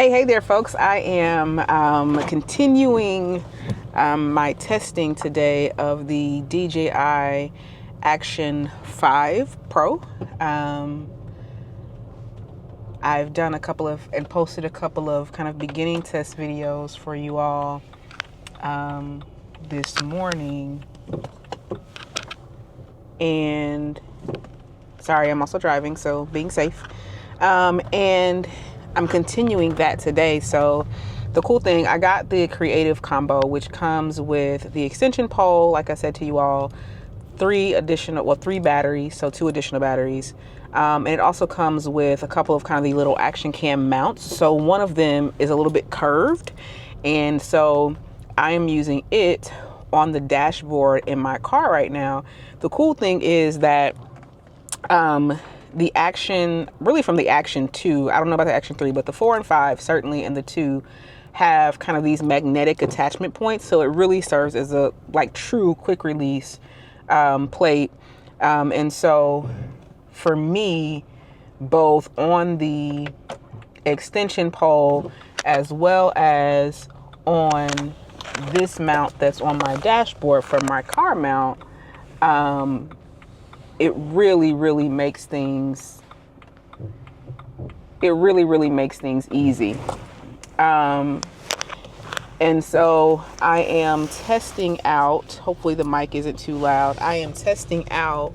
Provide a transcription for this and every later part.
Hey there, folks. I am continuing my testing today of the DJI Action 5 Pro. I've done posted a couple of kind of beginning test videos for you all this morning. And sorry, I'm also driving, so being safe. And I'm continuing that today. So the cool thing, I got the creative combo, which comes with the extension pole, like I said to you all, three batteries, so 2 additional batteries. And it also comes with a couple of kind of the little action cam mounts. So one of them is a little bit curved. And so I am using it on the dashboard in my car right now. The cool thing is that the Action, really from the Action 2, I don't know about the Action 3, but the 4 and 5 certainly, and the 2 have kind of these magnetic attachment points. So it really serves as a true quick release plate. And so for me, both on the extension pole as well as on this mount that's on my dashboard for my car mount, it really makes things easy. And so I am testing out, hopefully the mic isn't too loud. I am testing out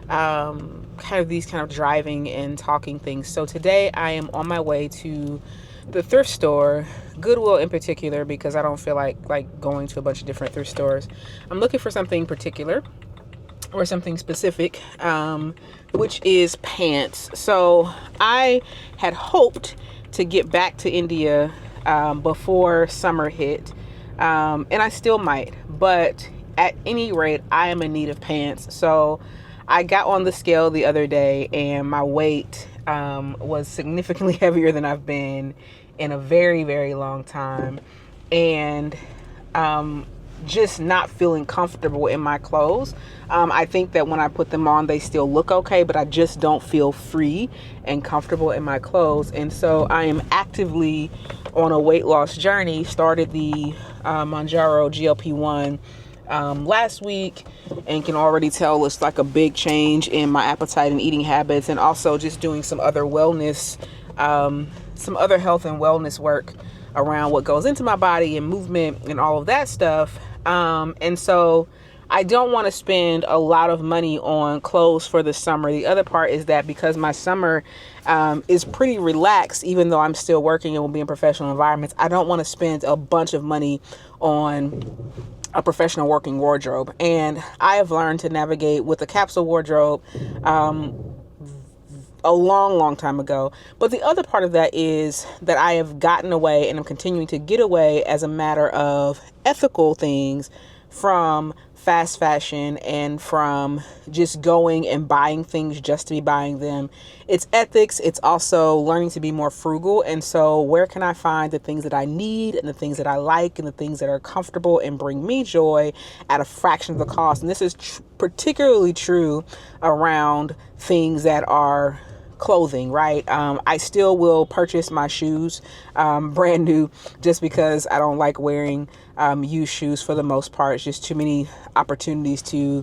kind of driving and talking things. So today I am on my way to the thrift store, Goodwill in particular, because I don't feel like going to a bunch of different thrift stores. I'm looking for something particular or something specific, which is pants. So I had hoped to get back to India before summer hit, and I still might, but at any rate, I am in need of pants. So I got on the scale the other day and my weight was significantly heavier than I've been in a very long time, and just not feeling comfortable in my clothes. I think that when I put them on, they still look okay, but I just don't feel free and comfortable in my clothes. And so I am actively on a weight loss journey. Started the Manjaro GLP-1 last week, and can already tell it's like a big change in my appetite and eating habits, and also just doing some other wellness, some other health and wellness work around what goes into my body and movement and all of that stuff. And so I don't want to spend a lot of money on clothes for the summer. The other part is that because my summer is pretty relaxed, even though I'm still working and will be in professional environments, I don't want to spend a bunch of money on a professional working wardrobe. And I have learned to navigate with a capsule wardrobe a long time ago. But the other part of that is that I have gotten away, and I'm continuing to get away as a matter of ethical things, from fast fashion and from just going and buying things just to be buying them. It's ethics. It's also learning to be more frugal. And so where can I find the things that I need and the things that I like and the things that are comfortable and bring me joy at a fraction of the cost? And this is particularly true around things that are clothing, right? I still will purchase my shoes brand new, just because I don't like wearing used shoes for the most part. It's just too many opportunities to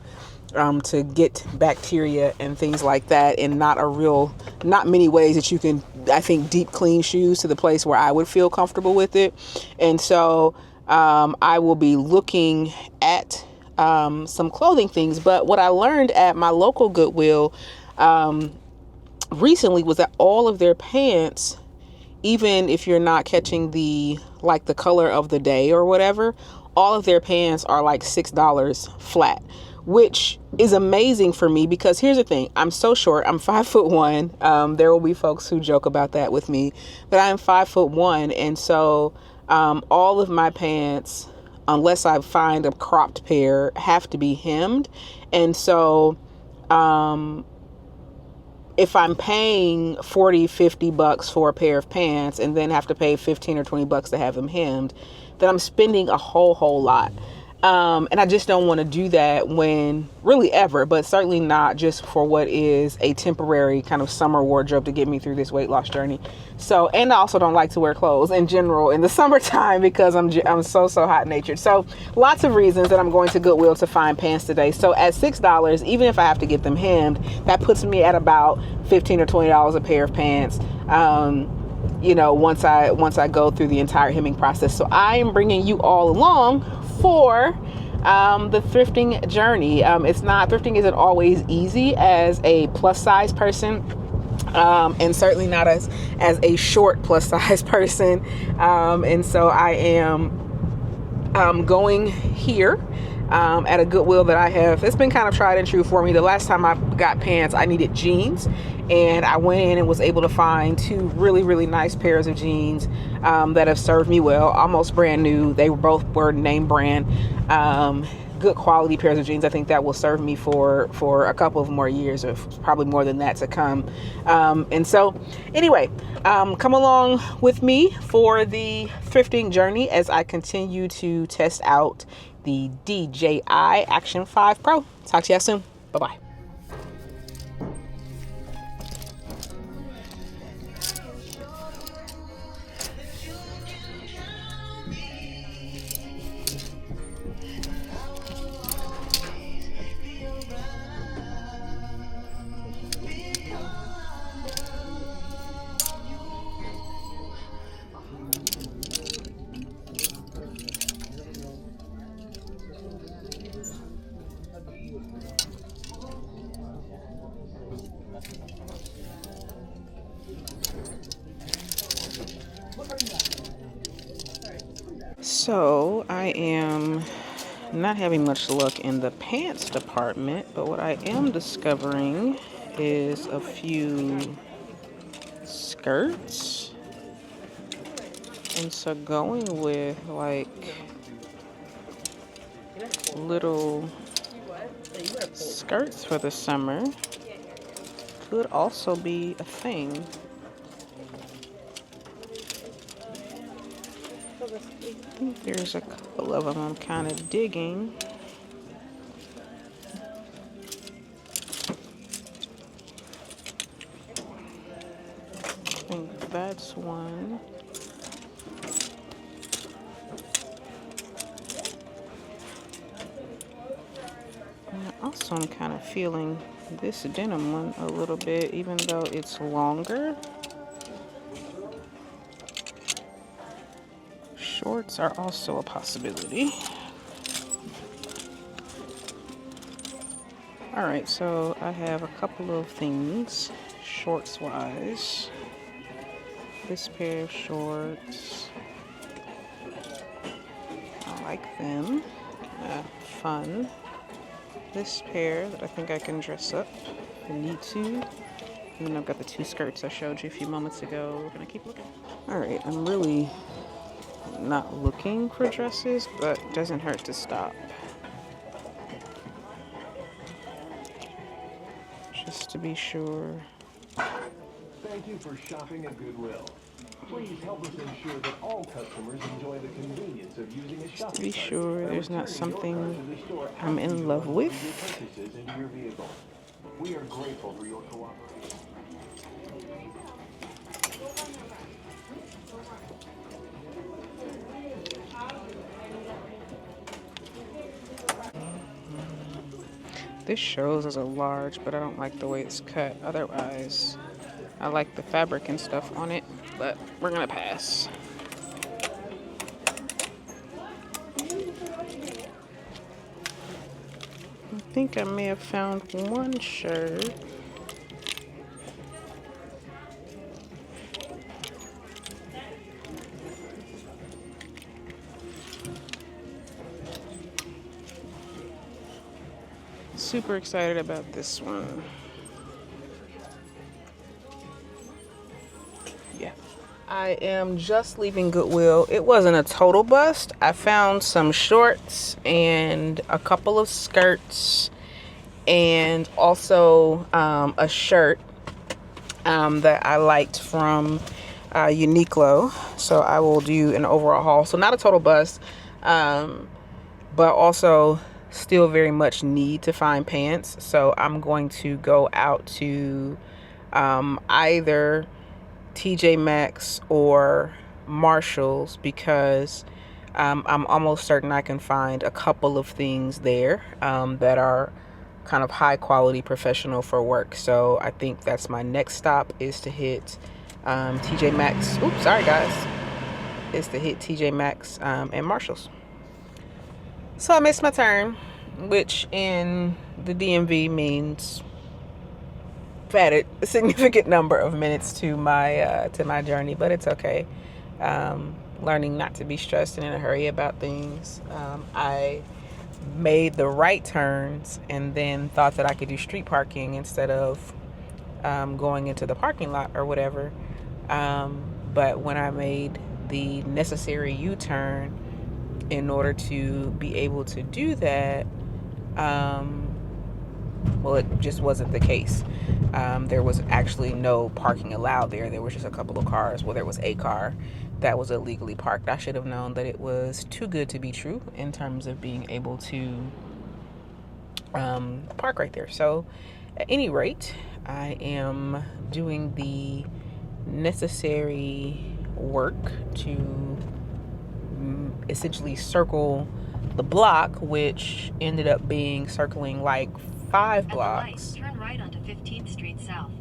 get bacteria and things like that, and not many ways that you can, I think, deep clean shoes to the place where I would feel comfortable with it. And so I will be looking at some clothing things. But what I learned at my local Goodwill recently was that all of their pants, even if you're not catching the color of the day or whatever, all of their pants are like $6 flat, which is amazing for me, because here's the thing. I'm so short. I'm 5'1". There will be folks who joke about that with me, but I'm 5'1". And so all of my pants, unless I find a cropped pair, have to be hemmed. And so if I'm paying $40-$50 for a pair of pants and then have to pay $15 or $20 to have them hemmed, then I'm spending a whole lot. And I just don't want to do that when really ever, but certainly not just for what is a temporary kind of summer wardrobe to get me through this weight loss journey. So, and I also don't like to wear clothes in general in the summertime because I'm so hot natured. So lots of reasons that I'm going to Goodwill to find pants today. So at $6, even if I have to get them hemmed, that puts me at about $15 or $20 a pair of pants. You know, once I go through the entire hemming process. So I am bringing you all along for the thrifting journey. Thrifting isn't always easy as a plus size person, and certainly not as a short plus size person. And so I am going here at a Goodwill that I have. It's been kind of tried and true for me. The last time I got pants, I needed jeans, and I went in and was able to find two really, really nice pairs of jeans that have served me well, almost brand new. They were name brand, good quality pairs of jeans. I think that will serve me for a couple of more years, or probably more than that to come. And so anyway, come along with me for the thrifting journey as I continue to test out the DJI Action 5 Pro. Talk to you soon. Bye-bye. So I am not having much luck in the pants department, but what I am discovering is a few skirts. And so going with like little skirts for the summer could also be a thing. I think there's a couple of them I'm kind of digging. I think that's one. And also I'm kind of feeling this denim one a little bit, even though it's longer. Shorts are also a possibility. All right, so I have a couple of things shorts wise. This pair of shorts, I like them, fun. This pair that I think I can dress up if I need to. And then I've got the two skirts I showed you a few moments ago. We're gonna keep looking. All right, I'm really not looking for dresses, but it doesn't hurt to stop. Just to be sure. Thank you for shopping at Goodwill. Please help us ensure that all customers enjoy the convenience of using a shopping cart. To be sure there's not something I'm in love with. We are grateful for your cooperation. This shows as a large, but I don't like the way it's cut. Otherwise, I like the fabric and stuff on it, but we're gonna pass. I think I may have found one shirt. Super excited about this one. Yeah. I am just leaving Goodwill. It wasn't a total bust. I found some shorts and a couple of skirts and also a shirt that I liked from Uniqlo. So I will do an overall haul. So not a total bust. but also still very much need to find pants. So I'm going to go out to either TJMaxx or Marshalls, because I'm almost certain I can find a couple of things there that are kind of high quality professional for work. So I think that's my next stop, is to hit TJMaxx. Oops, sorry guys. Is to hit TJMaxx and Marshalls. So I missed my turn, which in the DMV means added a significant number of minutes to my journey, but it's okay. Learning not to be stressed and in a hurry about things. I made the right turns and then thought that I could do street parking instead of going into the parking lot or whatever. But when I made the necessary U-turn in order to be able to do that, well, it just wasn't the case. There was actually no parking allowed there. There was just a couple of cars. Well, there was a car that was illegally parked. I should have known that it was too good to be true in terms of being able to park right there. So at any rate, I am doing the necessary work to essentially circle the block, which ended up being circling like 5 blocks. Turn right onto 15th Street South.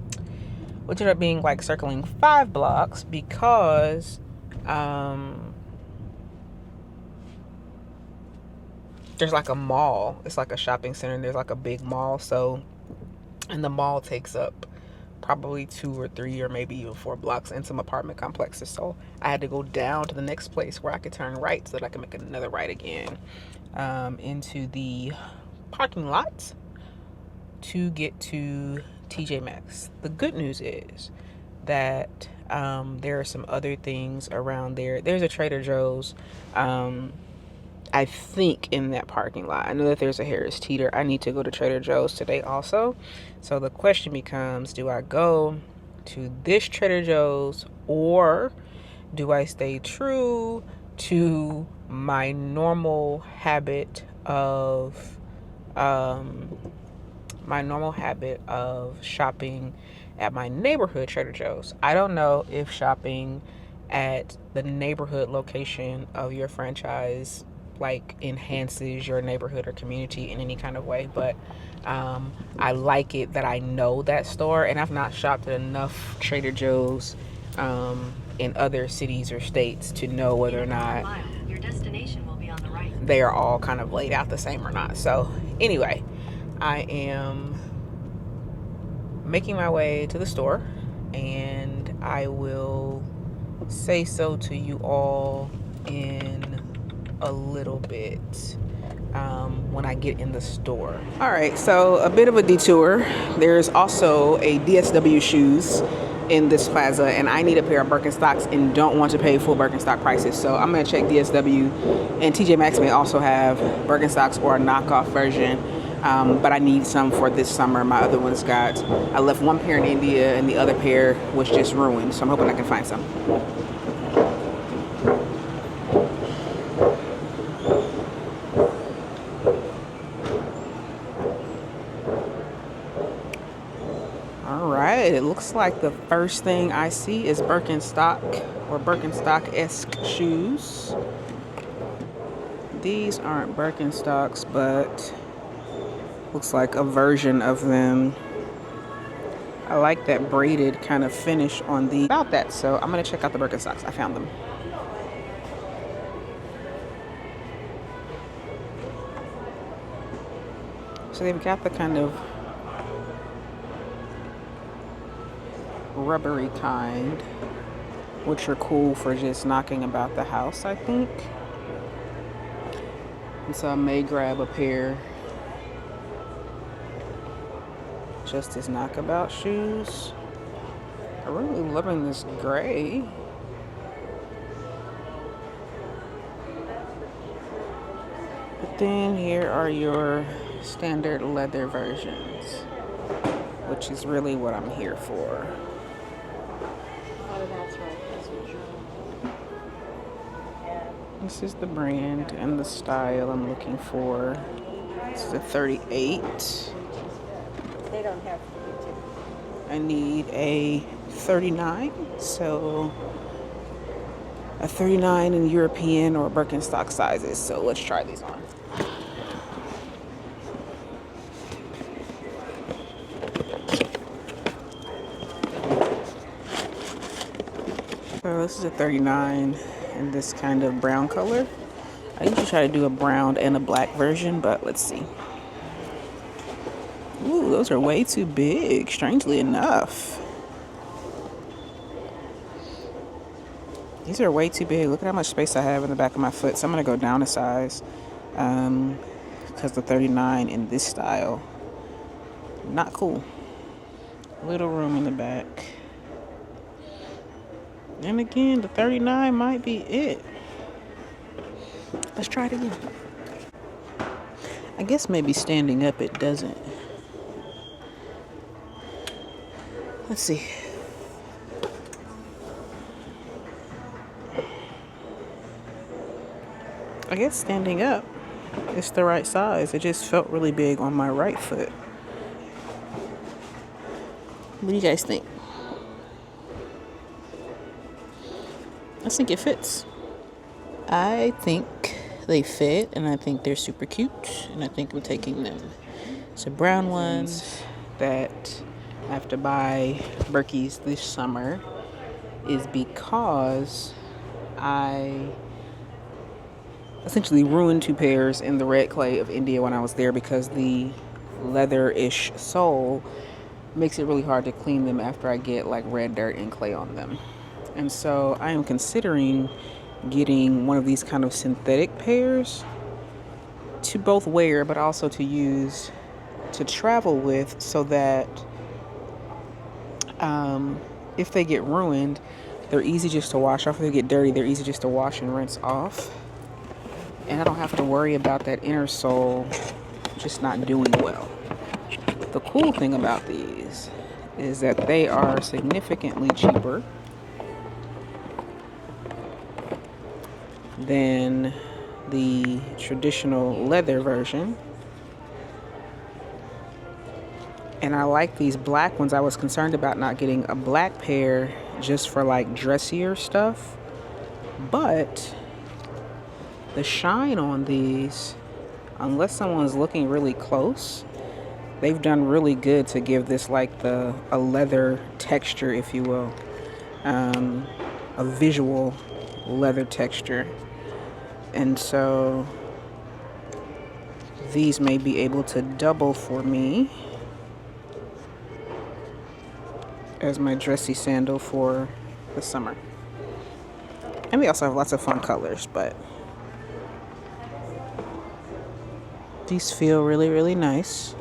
Which ended up being like circling 5 blocks because there's like a mall. It's like a shopping center, and there's like a big mall. So, and the mall takes up probably 2 or 3 or maybe even 4 blocks and some apartment complexes. So I had to go down to the next place where I could turn right so that I could make another right again into the parking lot to get to TJMaxx. The good news is that there are some other things around there. There's a Trader Joe's, I think, in that parking lot. I know that there's a Harris Teeter. I need to go to Trader Joe's today also. So the question becomes, do I go to this Trader Joe's, or do I stay true to my normal habit of shopping at my neighborhood Trader Joe's? I don't know if shopping at the neighborhood location of your franchise like enhances your neighborhood or community in any kind of way, but I like it that I know that store, and I've not shopped at enough Trader Joe's in other cities or states to know whether or not your destination will be on the right. They are all kind of laid out the same or not. So anyway, I am making my way to the store, and I will say so to you all in a little bit when I get in the store. All right, so a bit of a detour. There's also a DSW shoes in this plaza, and I need a pair of Birkenstocks and don't want to pay full Birkenstock prices. So I'm gonna check DSW, and TJMaxx may also have Birkenstocks or a knockoff version. But I need some for this summer. My other ones I left one pair in India and the other pair was just ruined. So I'm hoping I can find some. All right, it looks like the first thing I see is Birkenstock or Birkenstock-esque shoes. These aren't Birkenstocks, but looks like a version of them. I like that braided kind of finish on the about that. So I'm gonna check out the Birkenstocks. I found them. So they've got the kind of rubbery kind, which are cool for just knocking about the house, I think. And so I may grab a pair just as knockabout shoes. I'm really loving this gray. But then here are your standard leather versions, which is really what I'm here for. Oh, that's right. That's what you're... Yeah. This is the brand and the style I'm looking for. This is a 38. They don't have YouTube. I need a 39, so a 39 in European or Birkenstock sizes. So let's try these on. So this is a 39 in this kind of brown color. I usually try to do a brown and a black version, but let's see. Ooh, those are way too big, strangely enough. These are way too big. Look at how much space I have in the back of my foot. So I'm gonna go down a size because the 39 in this style, not cool. Little room in the back. And again, the 39 might be it. Let's try it again. I guess maybe standing up it doesn't. Let's see. I guess standing up is the right size. It just felt really big on my right foot. What do you guys think? I think it fits. I think they fit, and I think they're super cute, and I think I'm taking them. So brown ones that I have to buy Berkeys this summer is because I essentially ruined 2 pairs in the red clay of India when I was there because the leather-ish sole makes it really hard to clean them after I get like red dirt and clay on them. And so I am considering getting one of these kind of synthetic pairs to both wear but also to use to travel with, so that if they get ruined, they're easy just to wash off. If they get dirty, they're easy just to wash and rinse off. And I don't have to worry about that inner sole just not doing well. The cool thing about these is that they are significantly cheaper than the traditional leather version. And I like these black ones. I was concerned about not getting a black pair just for like dressier stuff, but the shine on these, unless someone's looking really close, they've done really good to give this like a leather texture, if you will, a visual leather texture. And so these may be able to double for me as my dressy sandal for the summer. And they also have lots of fun colors, but these feel really, really nice.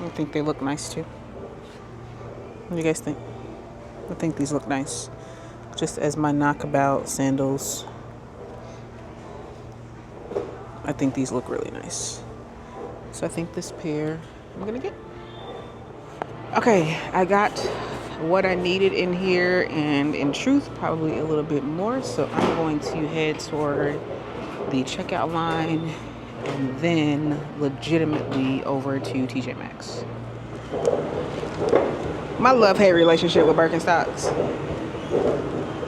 I think they look nice too. What do you guys think? I think these look nice. Just as my knockabout sandals, I think these look really nice. So I think this pair I'm gonna get. Okay, I got what I needed in here, and in truth, probably a little bit more. So I'm going to head toward the checkout line and then legitimately over to TJMaxx. My love-hate relationship with Birkenstocks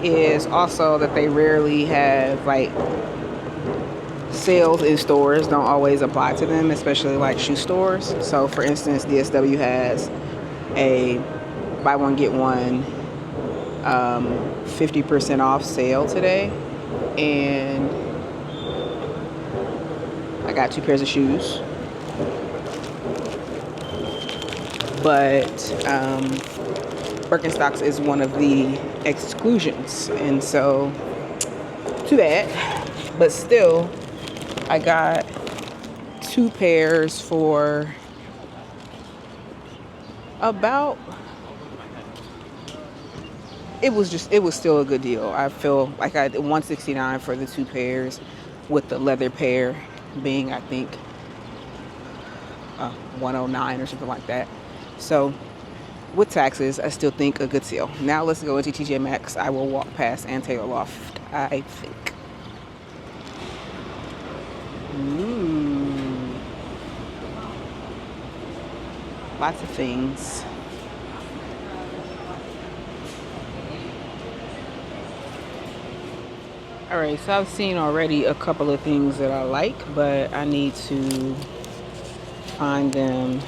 is also that they rarely have like sales in stores, don't always apply to them, especially like shoe stores. So for instance, DSW has a buy one get one 50% off sale today, and I got 2 pairs of shoes, but Birkenstocks is one of the exclusions, and so too bad. But still, I got 2 pairs for about, it was still a good deal. I feel like I had $169 for the 2 pairs, with the leather pair being, I think, $109 or something like that. So with taxes, I still think a good sale. Now let's go into TJMaxx. I will walk past and Taylor Loft, I think. Ooh. Lots of things. Alright, so I've seen already a couple of things that I like, but I need to find them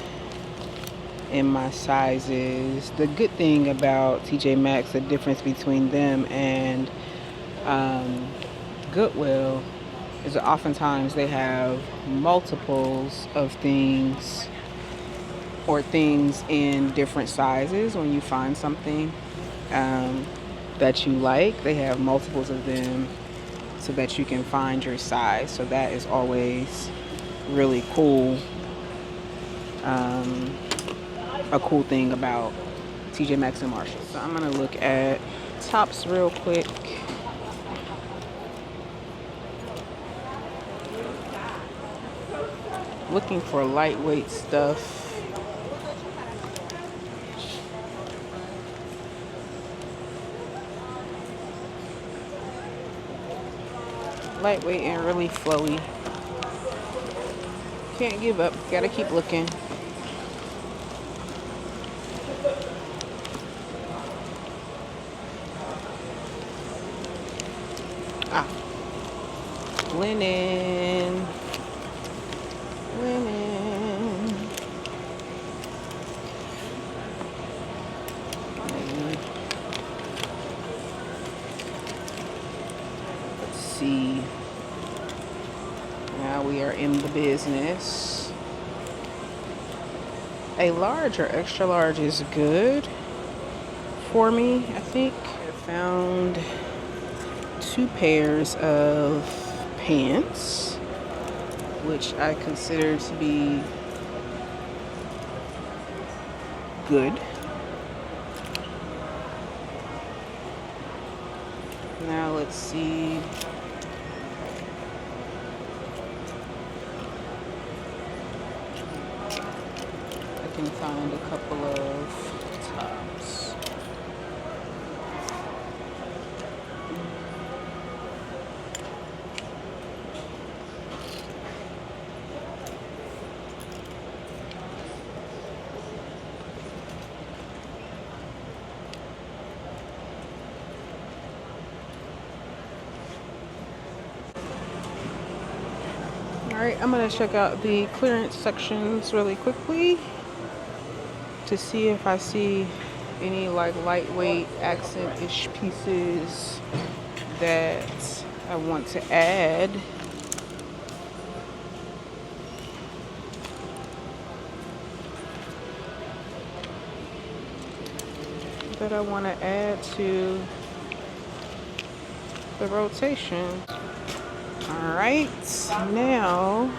in my sizes. The good thing about TJMaxx, the difference between them and Goodwill, is that oftentimes they have multiples of things or things in different sizes. When you find something that you like, they have multiples of them so that you can find your size. So that is always really cool. A cool thing about TJMaxx and Marshalls. So I'm gonna look at tops real quick. Looking for lightweight stuff. Lightweight and really flowy. Can't give up, gotta keep looking. Linen. Let's see. Now we are in the business. A large or extra large is good for me, I think. I found 2 pairs of pants, which I consider to be good. Now let's see. I can find a couple of tops. Alright, I'm going to check out the clearance sections really quickly to see if I see any like lightweight accent-ish pieces that I want to add. That I want to add to the rotation. Alright, now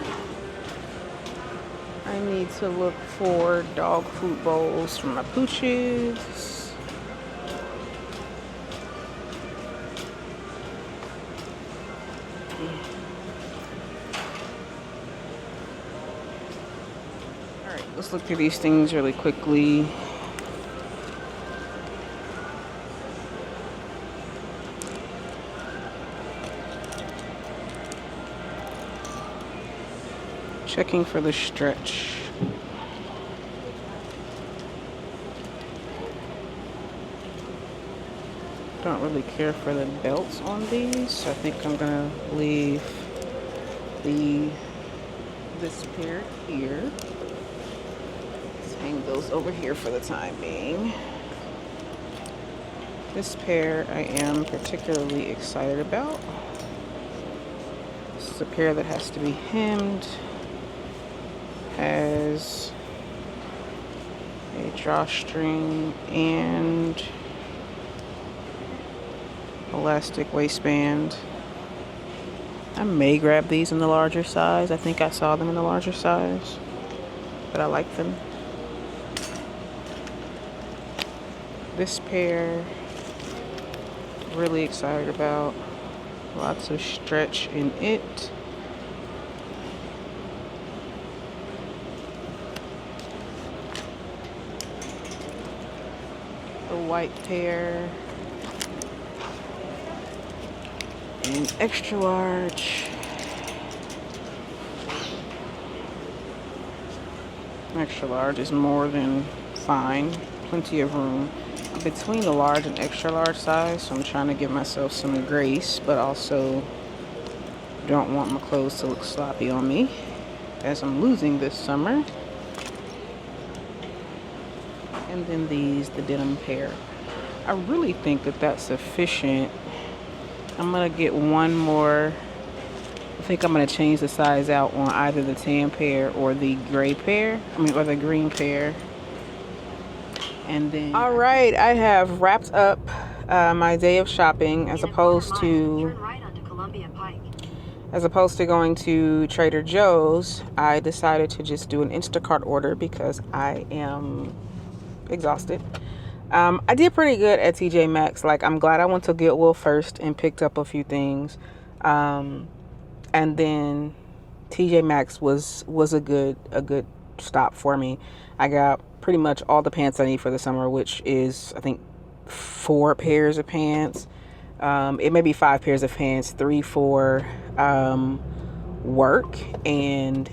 I need to look for dog food bowls for my pooches. Alright, let's look through these things really quickly. Checking for the stretch. Don't really care for the belts on these, so I think I'm gonna leave this pair here. Let's hang those over here for the time being. This pair I am particularly excited about. This is a pair that has to be hemmed. Has a drawstring and elastic waistband. I may grab these in the larger size. I think I saw them in the larger size, but I like them. This pair, really excited about. Lots of stretch in it. white pair. And extra large. Extra large is more than fine. Plenty of room between the large and extra large size. So I'm trying to give myself some grace, but also don't want my clothes to look sloppy on me as I'm losing this summer. And then these, the denim pair. I really think that that's sufficient. I'm gonna get one more. I think I'm gonna change the size out on either the tan pair or the gray pair. Or the green pair. And then, all right, I have wrapped up my day of shopping as opposed to going to Trader Joe's. I decided to just do an Instacart order because I am exhausted. I did pretty good at TJMaxx. Like, I'm glad I went to Goodwill first and picked up a few things. And then TJMaxx was a good stop for me. I got pretty much all the pants I need for the summer, which is, I think, 4 pairs of pants. It may be 5 pairs of pants, 3 for work and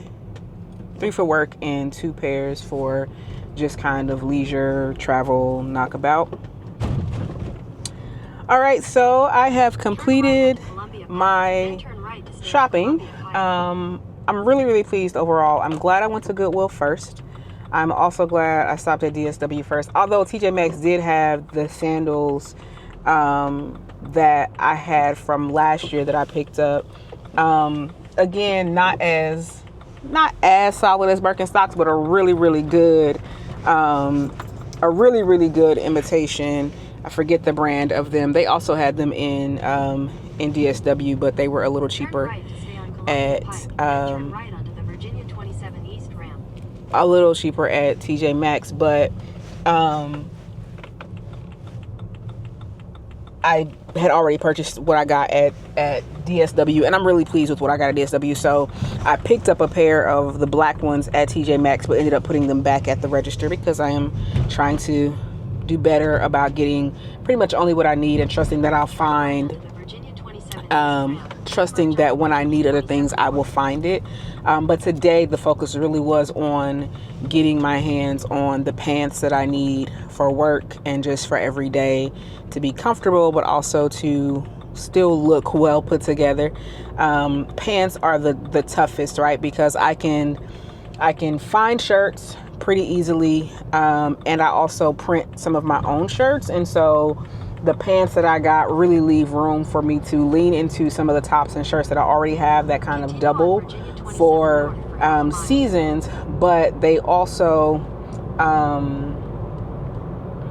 2 pairs for just kind of leisure travel knockabout. All right, so I have completed my shopping. I'm really pleased overall. I'm glad I went to Goodwill first. I'm also glad I stopped at DSW first, although TJMaxx did have the sandals that I had from last year that I picked up. Again, not as solid as Birkenstocks, but a really good imitation. I forget the brand of them. They also had them in DSW, but they were a little cheaper at TJMaxx. But I had already purchased what I got at DSW, and I'm really pleased with what I got at DSW. So I picked up a pair of the black ones at TJMaxx, but ended up putting them back at the register because I am trying to do better about getting pretty much only what I need and trusting that I'll find, trusting that when I need other things, I will find it. But today the focus really was on getting my hands on the pants that I need for work and just for every day to be comfortable, but also to still look well put together. Pants are the toughest, right? Because I can find shirts pretty easily, and I also print some of my own shirts, and so the pants that I got really leave room for me to lean into some of the tops and shirts that I already have that kind of double for seasons, but they also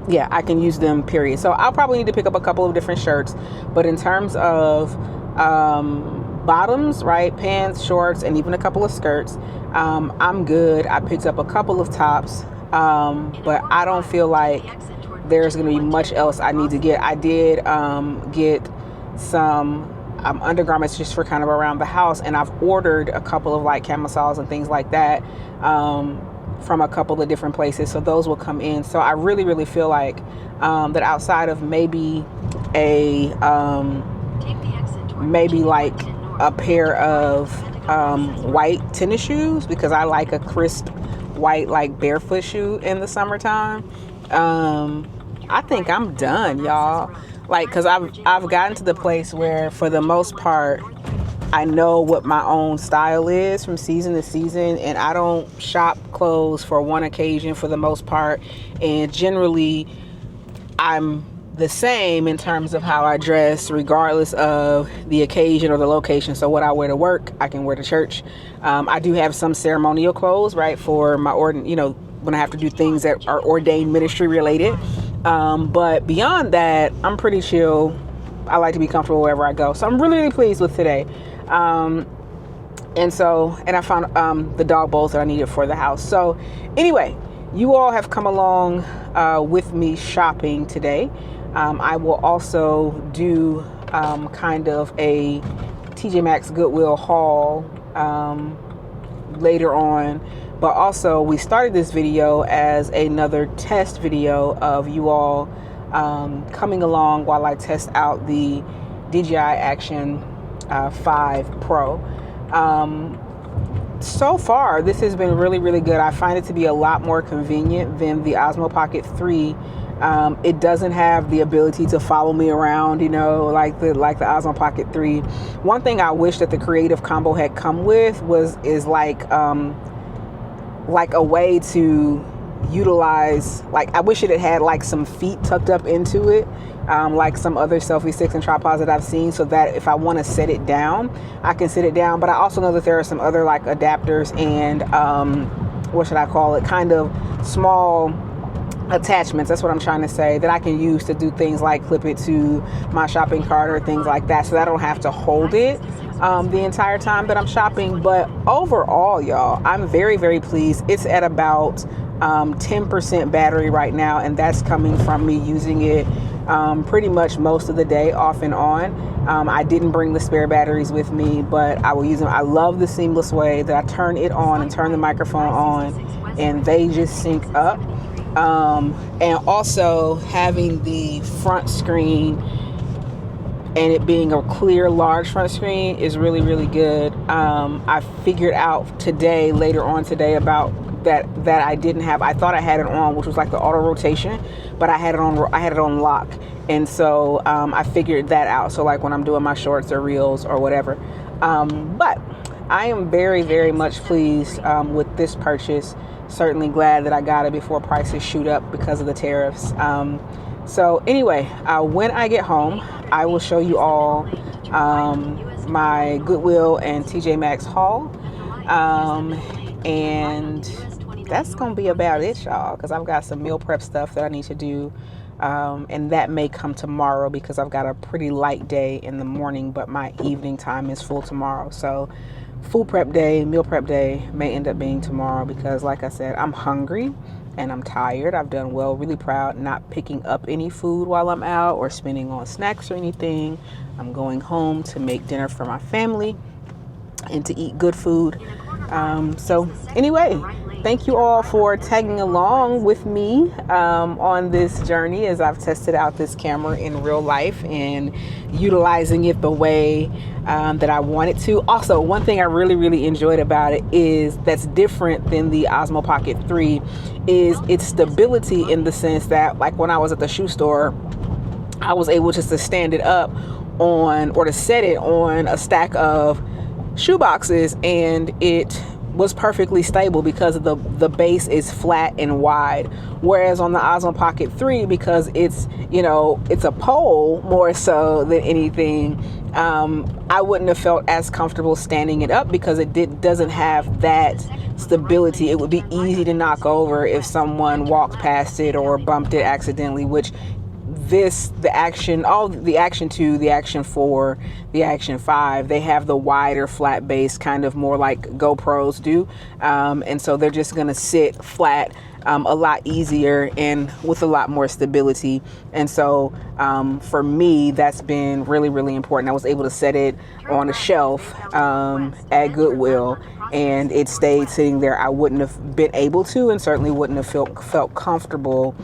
I can use them, period. So I'll probably need to pick up a couple of different shirts, but in terms of bottoms, right, pants, shorts, and even a couple of skirts, I'm good. I picked up a couple of tops, but I don't feel like there's going to be much else I need to get. I did get some undergarments just for kind of around the house, and I've ordered a couple of like camisoles and things like that from a couple of different places, so those will come in. So I really feel like that outside of maybe like a pair of white tennis shoes, because I like a crisp white like barefoot shoe in the summertime, I think I'm done, y'all. Like, because I've gotten to the place where for the most part I know what my own style is from season to season, and I don't shop clothes for one occasion for the most part, and generally I'm the same in terms of how I dress regardless of the occasion or the location. So what I wear to work, I can wear to church. I do have some ceremonial clothes, right, for my when I have to do things that are ordained ministry related, but beyond that, I'm pretty chill. I like to be comfortable wherever I go, so I'm really pleased with today. And I found the dog bowls that I needed for the house. So anyway, you all have come along with me shopping today. I will also do kind of a TJMaxx Goodwill haul later on, but also we started this video as another test video of you all coming along while I test out the DJI Action 5 Pro. So far, this has been really, really good. I find it to be a lot more convenient than the Osmo Pocket 3. It doesn't have the ability to follow me around, you know, like the Osmo Pocket 3. One thing I wish that the Creative Combo had come with is like a way to utilize, like, I wish it had like some feet tucked up into it, like some other selfie sticks and tripods that I've seen, so that if I want to set it down, I can sit it down. But I also know that there are some other like adapters and what should I call it, kind of small attachments, that's what I'm trying to say, that I can use to do things like clip it to my shopping cart or things like that, so that I don't have to hold it the entire time that I'm shopping. But overall, y'all, I'm very, very pleased. It's at about 10% battery right now, and that's coming from me using it pretty much most of the day, off and on. I didn't bring the spare batteries with me, but I will use them. I love the seamless way that I turn it on and turn the microphone on, and they just sync up. And also having the front screen and it being a clear, large front screen is really, really good. I figured out today, later on today, about that I didn't have. I thought I had it on, which was like the auto rotation, but I had it on lock, and so I figured that out. So like when I'm doing my shorts or reels or whatever. But I am very, very much pleased with this purchase. Certainly glad that I got it before prices shoot up because of the tariffs. So anyway, when I get home, I will show you all my Goodwill and TJMaxx haul. And that's going to be about it, y'all, because I've got some meal prep stuff that I need to do. And that may come tomorrow because I've got a pretty light day in the morning, but my evening time is full tomorrow. So food prep day, meal prep day may end up being tomorrow because, like I said, I'm hungry and I'm tired. I've done well, really proud, not picking up any food while I'm out or spending on snacks or anything. I'm going home to make dinner for my family and to eat good food. So anyway, thank you all for tagging along with me on this journey as I've tested out this camera in real life and utilizing it the way that I wanted to. Also, one thing I really, really enjoyed about it is that's different than the Osmo Pocket 3 is its stability, in the sense that, like, when I was at the shoe store, I was able just to stand it up on, or to set it on, a stack of shoe boxes, and it was perfectly stable because the base is flat and wide. Whereas on the Osmo Pocket 3, because it's, you know, it's a pole more so than anything, I wouldn't have felt as comfortable standing it up because it doesn't have that stability. It would be easy to knock over if someone walked past it or bumped it accidentally, which the Action 2, the Action 4, the Action 5, they have the wider flat base, kind of more like GoPros do. And so they're just going to sit flat a lot easier and with a lot more stability. And so for me, that's been really, really important. I was able to set it on a shelf at Goodwill, and it stayed sitting there. I wouldn't have been able to, and certainly wouldn't have felt comfortable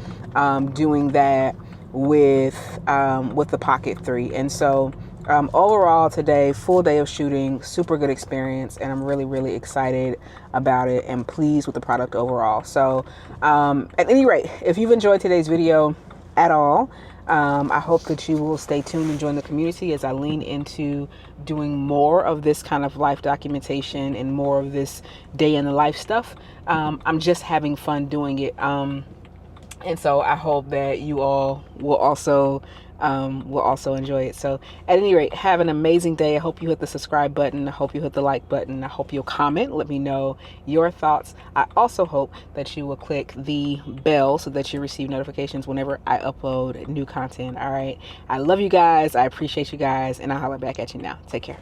doing that with the Pocket 3. And so overall today, full day of shooting, super good experience, and I'm really, really excited about it and pleased with the product overall. So at any rate, if you've enjoyed today's video at all, I hope that you will stay tuned and join the community as I lean into doing more of this kind of life documentation and more of this day in the life stuff. I'm just having fun doing it. And so I hope that you all will also enjoy it. So at any rate, have an amazing day. I hope you hit the subscribe button. I hope you hit the like button. I hope you'll comment. Let me know your thoughts. I also hope that you will click the bell so that you receive notifications whenever I upload new content. All right. I love you guys. I appreciate you guys. And I'll holler back at you now. Take care.